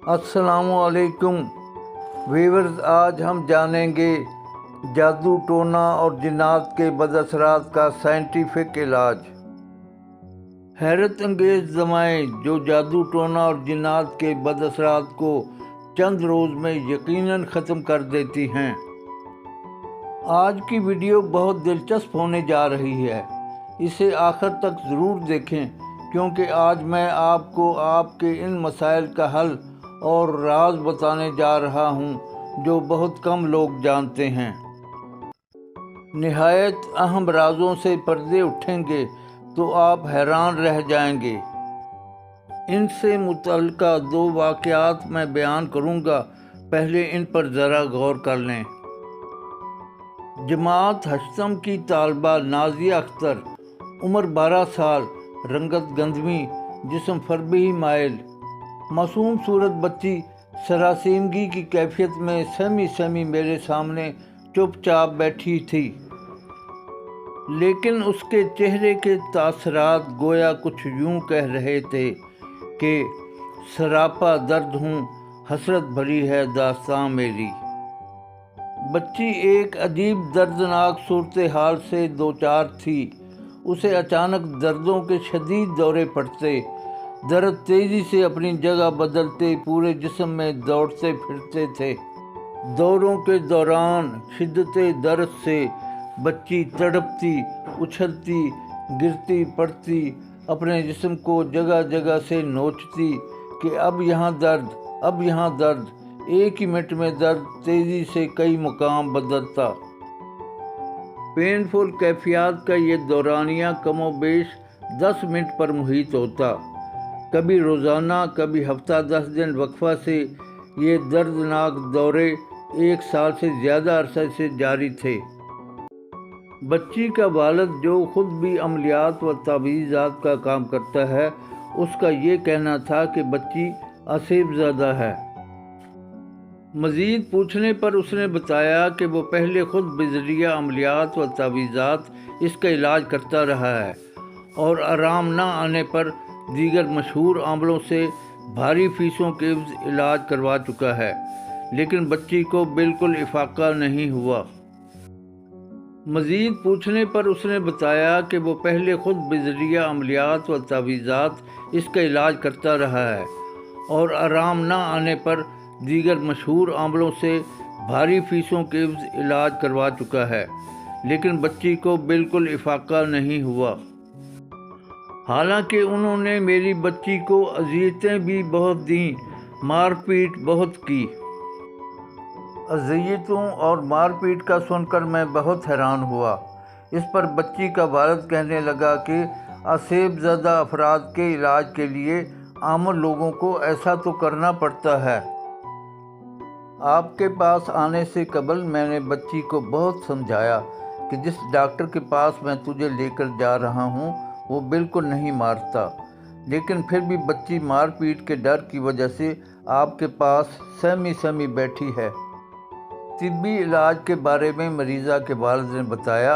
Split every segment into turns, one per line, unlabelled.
अस्सलाम वालेकुम व्यूअर्स। आज हम जानेंगे जादू टोना और जिन्नात के बदअसरात का साइंटिफिक इलाज। हैरत अंगेज़ दवाएँ जो जादू टोना और जिन्नात के बदअसरात को चंद रोज़ में यकीनन ख़त्म कर देती हैं। आज की वीडियो बहुत दिलचस्प होने जा रही है, इसे आखिर तक ज़रूर देखें क्योंकि आज मैं आपको आपके इन मसाइल का हल और राज बताने जा रहा हूँ जो बहुत कम लोग जानते हैं। निहायत अहम राजों से पर्दे उठेंगे तो आप हैरान रह जाएंगे। इनसे मुतल्लिका 2 वाक़यात मैं बयान करूँगा, पहले इन पर ज़रा गौर कर लें। जमात हशतम की तालबा नाज़िया अख्तर, उम्र 12 साल, रंगत गंधमी, जिस्म फरबी माइल, मासूम सूरत बच्ची सरासीमगी की कैफियत में सहमी मेरे सामने चुपचाप बैठी थी, लेकिन उसके चेहरे के तासरात गोया कुछ यूं कह रहे थे कि सरापा दर्द हूँ, हसरत भरी है दास्तां मेरी। बच्ची एक अजीब दर्दनाक सूरत हाल से दो चार थी। उसे अचानक दर्दों के शदीद दौरे पड़ते, दर्द तेज़ी से अपनी जगह बदलते पूरे जिस्म में दौड़ते फिरते थे। दौरों के दौरान शिद्दत दर्द से बच्ची तड़पती, उछलती, गिरती पड़ती, अपने जिस्म को जगह जगह से नोचती कि अब यहाँ दर्द, अब यहाँ दर्द। एक ही मिनट में दर्द तेज़ी से कई मुकाम बदलता। पेनफुल कैफियत का ये दौरानिया कमोबेश 10 मिनट पर मुहित होता। कभी रोज़ाना, कभी हफ्ता 10 दिन वक्फा से ये दर्दनाक दौरे 1 साल से ज़्यादा अरसे से जारी थे। बच्ची का वालिद जो ख़ुद भी अमलियात व तावीज़ात का काम करता है, उसका ये कहना था कि बच्ची आसेबज़दा है। मज़ीद पूछने पर उसने बताया कि वो पहले ख़ुद बिज़रिया अमलियात व तावीज़ात इसका इलाज करता रहा है और आराम न आने पर दीगर मशहूर आमलों से भारी फीसों के इलाज करवा चुका है, लेकिन बच्ची को बिल्कुल इफाका नहीं हुआ। मज़ीद पूछने पर उसने बताया कि वो पहले ख़ुद बिज़रिया अमलियात व तावीज़ात इसका इलाज करता रहा है और आराम न आने पर दीगर मशहूर आमलों से भारी फीसों के इलाज करवा चुका है, लेकिन बच्ची को बिल्कुल इफाका नहीं हुआ। हालांकि उन्होंने मेरी बच्ची को अज़ियतें भी बहुत दीं, मारपीट बहुत की। अज़ियतों और मारपीट का सुनकर मैं बहुत हैरान हुआ। इस पर बच्ची का वालिद कहने लगा कि आसेबज़दा अफराद के इलाज के लिए आम लोगों को ऐसा तो करना पड़ता है। आपके पास आने से कबल मैंने बच्ची को बहुत समझाया कि जिस डॉक्टर के पास मैं तुझे लेकर जा रहा हूँ वो बिल्कुल नहीं मारता, लेकिन फिर भी बच्ची मारपीट के डर की वजह से आपके पास सहमी बैठी है। तिब्बी इलाज के बारे में मरीज़ा के वालिद ने बताया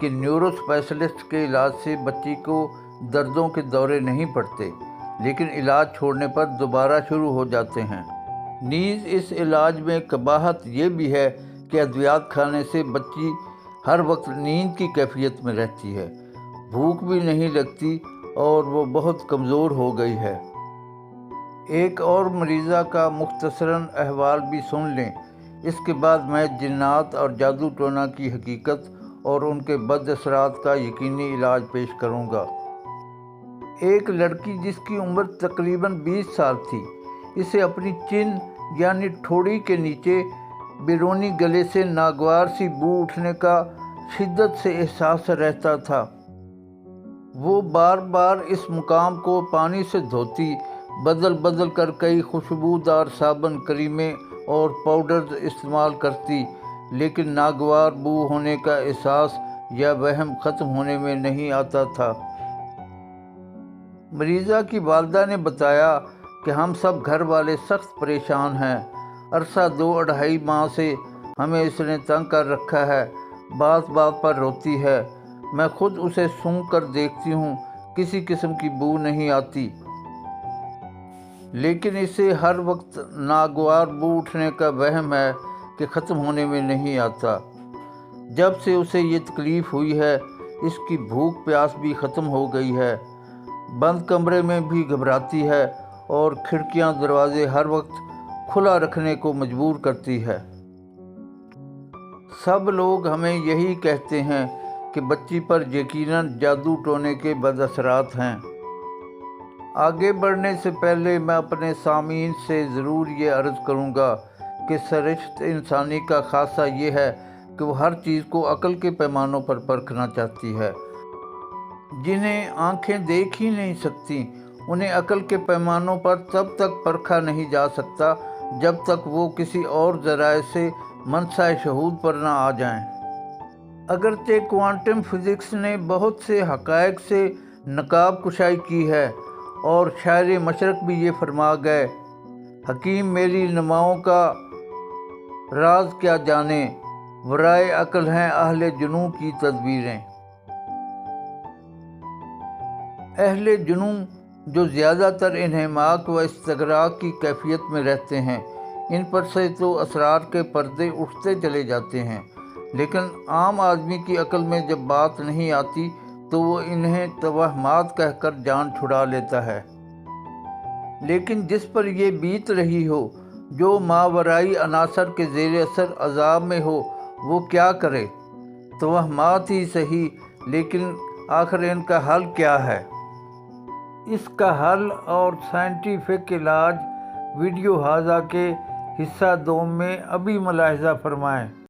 कि न्यूरो स्पेशलिस्ट के इलाज से बच्ची को दर्दों के दौरे नहीं पड़ते, लेकिन इलाज छोड़ने पर दोबारा शुरू हो जाते हैं। नीज़ इस इलाज में कबाहत ये भी है कि अद्वियात खाने से बच्ची हर वक्त नींद की कैफियत में रहती है, भूख भी नहीं लगती और वो बहुत कमज़ोर हो गई है। एक और मरीज़ा का मुख्तसरन अहवाल भी सुन लें, इसके बाद मैं जिन्नात और जादू टोना की हकीकत और उनके बदअसरात का यकीनी इलाज पेश करूँगा। एक लड़की जिसकी उम्र तकरीबन 20 साल थी, इसे अपनी चिन यानी ठोड़ी के नीचे बैरूनी गले से नागवार सी बू उठने का शिद्दत से एहसास रहता था। वो बार बार इस मुकाम को पानी से धोती, बदल कर कई खुशबूदार साबुन, करीमें और पाउडर इस्तेमाल करती, लेकिन नागवार बू होने का एहसास या वहम ख़त्म होने में नहीं आता था। मरीज़ा की वालिदा ने बताया कि हम सब घर वाले सख्त परेशान हैं। अरसा 2-2.5 माह से हमें इसने तंग कर रखा है, बात बात पर रोती है। मैं खुद उसे सूंघ कर देखती हूँ, किसी किस्म की बू नहीं आती। लेकिन इसे हर वक्त नागवार बू उठने का वहम है कि ख़त्म होने में नहीं आता। जब से उसे ये तकलीफ़ हुई है, इसकी भूख प्यास भी ख़त्म हो गई है, बंद कमरे में भी घबराती है और खिड़कियां दरवाजे हर वक्त खुला रखने को मजबूर करती है। सब लोग हमें यही कहते हैं कि बच्ची पर यकीनन जादू टोने के बदअसरात हैं। आगे बढ़ने से पहले मैं अपने सामीन से ज़रूर ये अर्ज़ करूँगा कि सरिश्त इंसानी का ख़ासा ये है कि वो हर चीज़ को अक़ल के पैमानों पर परखना चाहती है। जिन्हें आंखें देख ही नहीं सकती, उन्हें अक़ल के पैमानों पर तब तक परखा नहीं जा सकता जब तक वो किसी और ज़राए से मनसाए शहूद पर ना आ जाएं। अगरचे क्वांटम फिज़िक्स ने बहुत से हक़ाइक़ से नकाब कुशाई की है और शायर मशरक़ भी ये फरमा गए, हकीम मेरी नुमाओं का राज क्या जाने, वराए अक़ल हैं अहले जुनूं की तदबीरें। अहले जुनूं जो ज़्यादातर इन्हमाक व इस्तग़राक़ की कैफियत में रहते हैं, इन पर से तो असरार के पर्दे उठते चले जाते हैं, लेकिन आम आदमी की अक़ल में जब बात नहीं आती तो वो इन्हें तवहमात कहकर जान छुड़ा लेता है। लेकिन जिस पर ये बीत रही हो, जो मावराई अनासर के ज़ेर असर अज़ाब में हो, वो क्या करे? तवहमात ही सही, लेकिन आखिर इनका हल क्या है? इसका हल और साइंटिफिक इलाज वीडियो हाजा के हिस्सा 2 में अभी मुलाहिज़ा फरमाएं।